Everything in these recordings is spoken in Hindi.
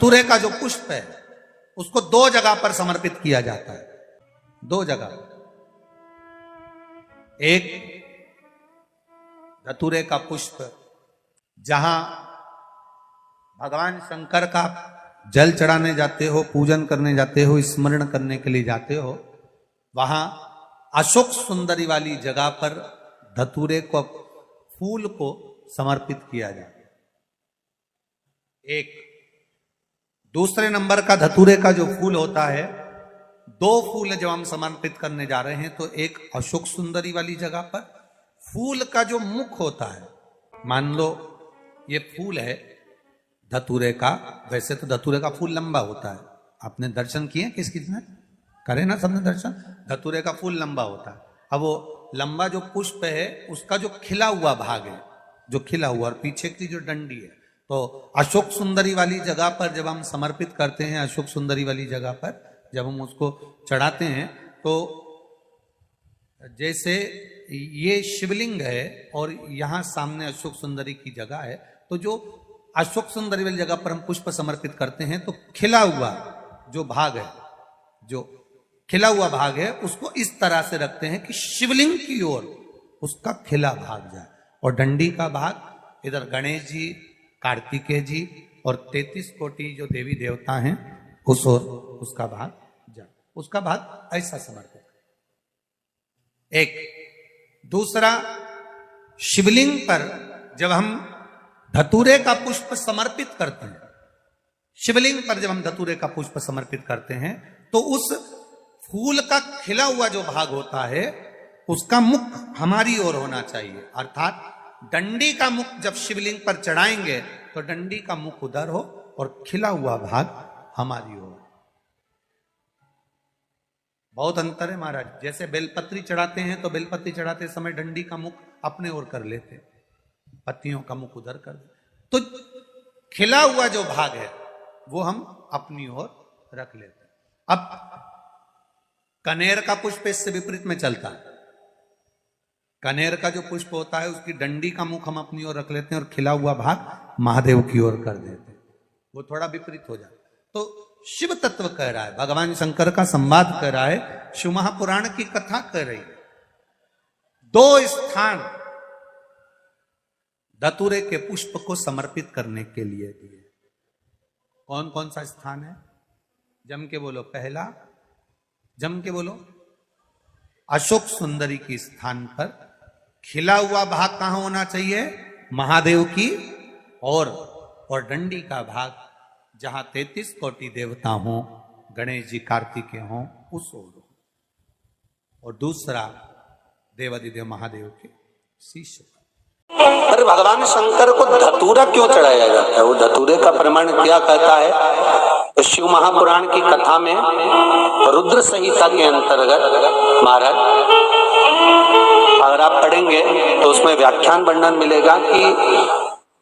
धतूरे का जो पुष्प है उसको 2 जगह पर समर्पित किया जाता है, 2 जगह। एक धतूरे का पुष्प जहां भगवान शंकर का जल चढ़ाने जाते हो, पूजन करने जाते हो, स्मरण करने के लिए जाते हो, वहां अशोक सुंदरी वाली जगह पर धतूरे को, फूल को समर्पित किया जाता है। एक दूसरे नंबर का धतूरे का जो फूल होता है, 2 फूल जब हम समर्पित करने जा रहे हैं तो एक अशोक सुंदरी वाली जगह पर, फूल का जो मुख होता है, मान लो ये फूल है धतूरे का, वैसे तो धतूरे का फूल लंबा होता है, आपने दर्शन किए किस किसने करे ना, सबने दर्शन, धतूरे का फूल लंबा होता है। अब वो लंबा जो पुष्प है उसका जो खिला हुआ भाग है, जो खिला हुआ, और पीछे की जो डंडी है, तो अशोक सुंदरी वाली जगह पर जब हम समर्पित करते हैं, अशोक सुंदरी वाली जगह पर जब हम उसको चढ़ाते हैं, तो जैसे ये शिवलिंग है और यहाँ सामने अशोक सुंदरी की जगह है, तो जो अशोक सुंदरी वाली जगह पर हम पुष्प समर्पित करते हैं तो खिला हुआ जो भाग है, जो खिला हुआ भाग है, उसको इस तरह से रखते हैं कि शिवलिंग की ओर उसका खिला भाग जाए, और डंडी का भाग इधर गणेश जी, कार्तिकेय जी और 33 कोटि जो देवी देवता हैं उस ओर उसका भाग जाए, उसका भाग ऐसा समर्पित। एक दूसरा, शिवलिंग पर जब हम धतूरे का पुष्प समर्पित करते हैं, शिवलिंग पर जब हम धतूरे का पुष्प समर्पित करते हैं तो उस फूल का खिला हुआ जो भाग होता है उसका मुख हमारी ओर होना चाहिए, अर्थात डंडी का मुख जब शिवलिंग पर चढ़ाएंगे तो डंडी का मुख उधर हो और खिला हुआ भाग हमारी ओर। बहुत अंतर है महाराज, जैसे बेलपत्री चढ़ाते हैं तो बेलपत्री चढ़ाते समय डंडी का मुख अपने ओर कर लेते, पत्तियों का मुख उधर कर देते, तो खिला हुआ जो भाग है वो हम अपनी ओर रख लेते हैं। अब कनेर का पुष्प इससे विपरीत में चलता है, कनेर का जो पुष्प होता है उसकी डंडी का मुख हम अपनी ओर रख लेते हैं और खिला हुआ भाग महादेव की ओर कर देते हैं, वो थोड़ा विपरीत हो जाता है। तो शिव तत्व कह रहा है, भगवान शंकर का संवाद कर रहा है, शिव महापुराण की कथा कर रही है। 2 स्थान धतूरे के पुष्प को समर्पित करने के लिए दिए। कौन कौन सा स्थान है? जम के बोलो, पहला जम के बोलो, अशोक सुंदरी की स्थान पर खिला हुआ भाग कहां होना चाहिए? महादेव की और डंडी का भाग जहां 33 कोटि देवता हों, गणेश जी, कार्तिकेय हों, उस ओर। और दूसरा देवादिदेव महादेव के शीश पर। पर भगवान शंकर को धतूरा क्यों चढ़ाया जाता है? वो धतूरे का प्रमाण क्या कहता है? तो शिव महापुराण की कथा में रुद्र संहिता के अंतर्गत महाराज अगर आप पढ़ेंगे तो उसमें व्याख्यान वर्णन मिलेगा कि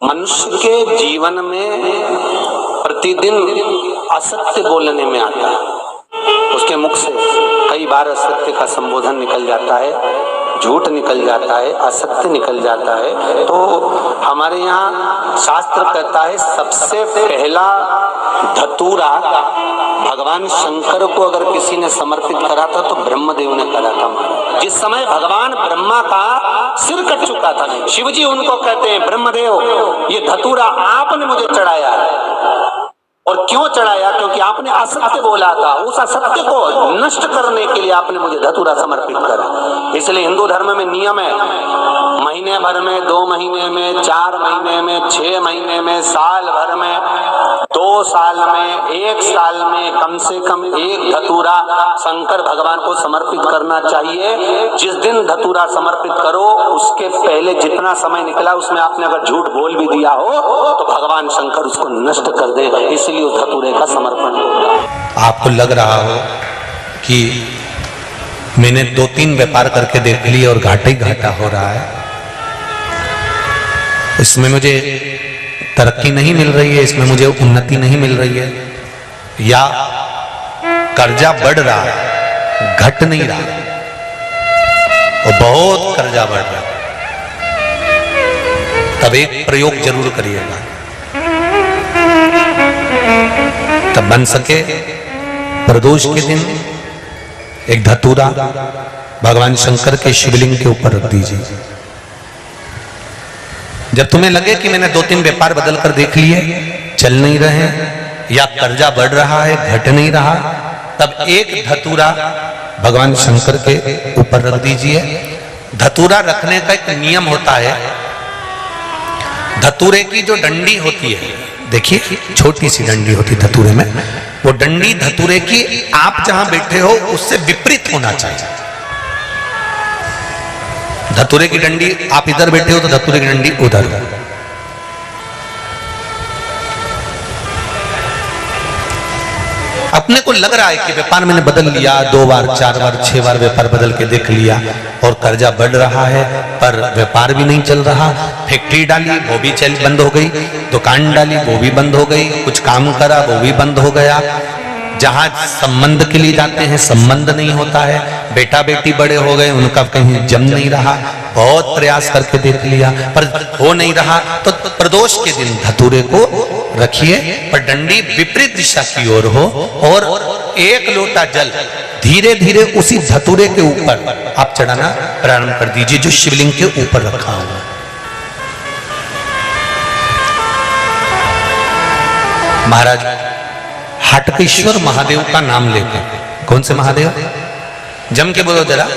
मनुष्य के जीवन में प्रतिदिन असत्य बोलने में आता है, उसके मुख से कई बार असत्य का संबोधन निकल जाता है, झूठ निकल जाता है, असत्य निकल जाता है। तो हमारे यहाँ शास्त्र कहता है सबसे पहला धतूरा भगवान शंकर को अगर किसी ने समर्पित करा था तो ब्रह्मदेव ने करा था। जिस समय भगवान ब्रह्मा का सिर कट चुका था, शिवजी उनको कहते हैं, ब्रह्मदेव ये धतूरा आपने मुझे चढ़ाया है। और क्यों चढ़ाया? क्योंकि आपने असत्य बोला था, उस असत्य को नष्ट करने के लिए आपने मुझे धतूरा समर्पित करा। इसलिए हिंदू धर्म में नियम है, महीने भर में, 2 महीने में, 4 महीने में, 6 महीने में, साल भर में, 2 साल में, 1 साल में कम से कम 1 धतूरा शंकर भगवान को समर्पित करना चाहिए। जिस दिन धतूरा समर्पित करो उसके पहले जितना समय निकला उसमें आपने अगर झूठ बोल भी दिया हो तो भगवान शंकर उसको नष्ट कर दे, इसलिए उस धतूरे का समर्पण होगा। आपको लग रहा हो कि मैंने 2-3 व्यापार करके देख लिया और घाटा ही घाटा हो रहा है, इसमें मुझे तरक्की नहीं मिल रही है, इसमें मुझे उन्नति नहीं मिल रही है, या कर्जा बढ़ रहा है, घट नहीं रहा, और बहुत कर्जा बढ़ रहा है, तब एक प्रयोग जरूर करिएगा। तब बन सके प्रदोष के दिन एक धतूरा भगवान शंकर के शिवलिंग के ऊपर रख दीजिए। जब तुम्हें लगे कि मैंने 2-3 व्यापार बदल कर देख लिए, चल नहीं रहे या कर्जा बढ़ रहा है, घट नहीं रहा, तब एक धतूरा भगवान शंकर के ऊपर रख दीजिए। धतूरा रखने का एक नियम होता है। धतूरे की जो डंडी होती है, देखिए छोटी सी डंडी होती है धतूरे में, वो डंडी धतूरे की आप जहां बैठे हो उससे विपरीत होना चाहिए। धतूरे की डंडी आप इधर बैठे हो तो धतूरे की डंडी उधर हो। अपने को लग रहा है कि व्यापार मैंने बदल लिया, 2 बार 4 बार 6 बार व्यापार बदल के देख लिया और कर्जा बढ़ रहा है, पर व्यापार भी नहीं चल रहा। फैक्ट्री डाली वो भी बंद हो गई, दुकान डाली वो भी बंद हो गई, कुछ काम करा वो भी बंद हो गया। जहां संबंध के लिए जाते हैं संबंध नहीं होता है, बेटा बेटी बड़े हो गए उनका कहीं जम नहीं रहा, बहुत प्रयास करके देख लिया पर हो नहीं रहा। तो प्रदोष के दिन धतूरे को रखिए पर डंडी विपरीत दिशा की ओर हो और 1 लोटा जल धीरे धीरे उसी धतूरे के ऊपर आप चढ़ाना प्रारंभ कर दीजिए जो शिवलिंग के ऊपर रखा हुआ। महाराज हाटकेश्वर महादेव का नाम लेकर, कौन से महादेव? जम के बोलो जरा।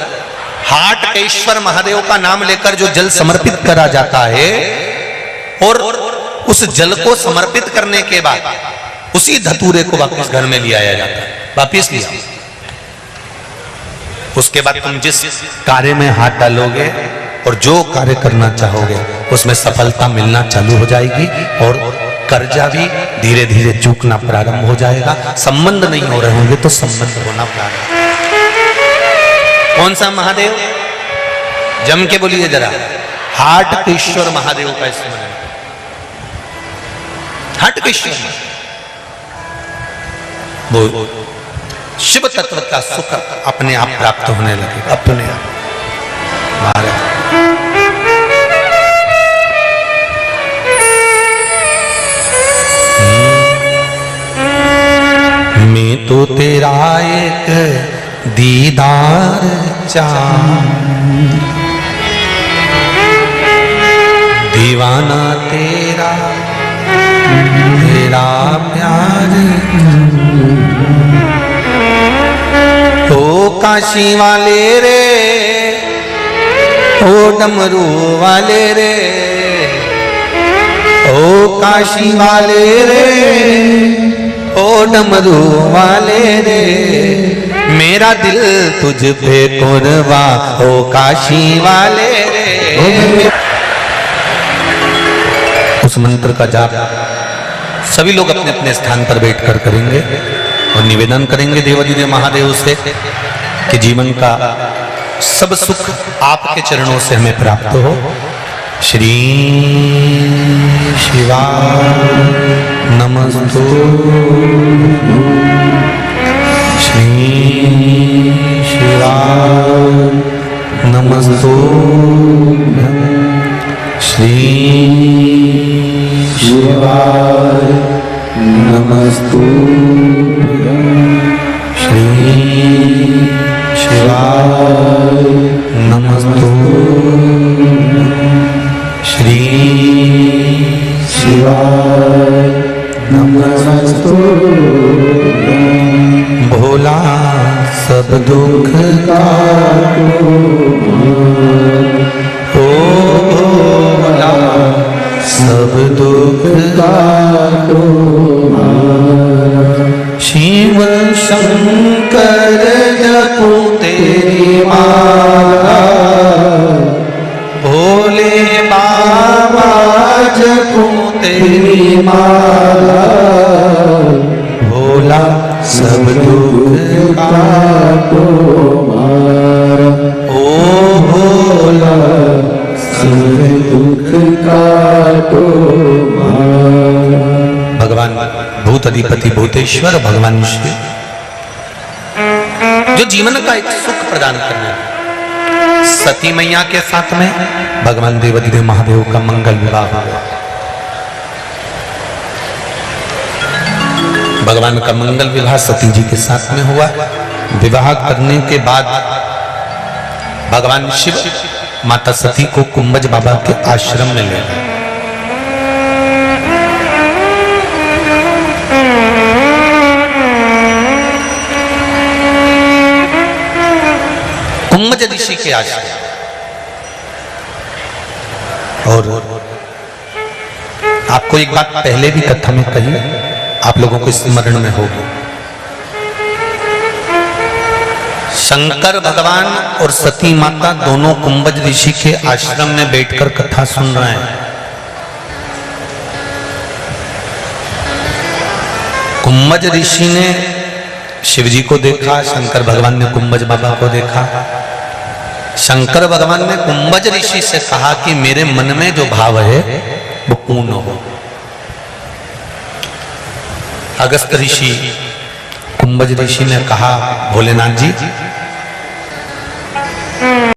हाटकेश्वर महादेव का नाम लेकर जो जल समर्पित करा जाता है और उस जल को समर्पित करने के बाद उसी धतूरे को वापस घर में ले आया जाता है, वापस लिया। उसके बाद तुम जिस कार्य में हाथ डालोगे और जो कार्य करना चाहोगे उसमें सफलता मिलना चालू हो जाएगी और कर्जा भी धीरे धीरे चूकना प्रारंभ हो जाएगा। संबंध नहीं हो रहे होंगे तो संबंध होना प्रारंभ। कौन सा महादेव? जम के बोलिए जरा। हाटकेश्वर महादेव का स्मरण। हाटकेश्वर वो शिव तत्व का सुख अपने आप प्राप्त होने लगे, अपने आप। महाराज मैं तो तेरा एक दीदार दीवाना तेरा तेरा प्यार। ओ काशी वाले रे, ओ डमरू वाले रे, ओ काशी वाले रे, ओ डमरू वाले रे, मेरा दिल तुझ पे कुर्बा, ओ काशी वाले रे। उस मंत्र का जाप सभी लोग अपने अपने स्थान पर बैठकर करेंगे और निवेदन करेंगे देवाधिदेव महादेव से कि जीवन का सब सुख आपके चरणों से हमें प्राप्त हो। श्री शिवाय नमस्तु, श्री शिवाय नमस्तु, श्री शिवाय नमस्तु, श्री शिवाय नमस्तु, श्री शिवाय नमस्तु। भोला सब दुख काटो, ओ भोला सब दुख काटो। शिव शंकर जपो तेरी माला, भोले बाबा जपो तेरी माला, भोला सब दुख काटो मारा। ओ भोला सब दुख काटो मारा। भगवान भूत अधिपति भूतेश्वर भगवान शिव जो जीवन का एक सुख प्रदान करने, सती मैया के साथ में भगवान देवाधिदेव महादेव का मंगल विवाह हुआ। भगवान का मंगल विवाह सती जी के साथ में हुआ। विवाह करने के बाद भगवान शिव माता सती को कुंभज बाबा के आश्रम में ले गए। कुंभज ऋषि के आश्रम। और आपको एक बात पहले भी कथा में कही, आप लोगों को स्मरण में होगी। शंकर भगवान और सती माता दोनों कुंभज ऋषि के आश्रम में बैठकर कथा सुन रहे हैं। कुंभज ऋषि ने शिव जी को देखा, शंकर भगवान ने कुंभज बाबा को देखा। शंकर भगवान ने कुंभज ऋषि से कहा कि मेरे मन में जो भाव है वो पूर्ण हो। अगस्त ऋषि कुंभज ऋषि ने कहा, भोलेनाथ जी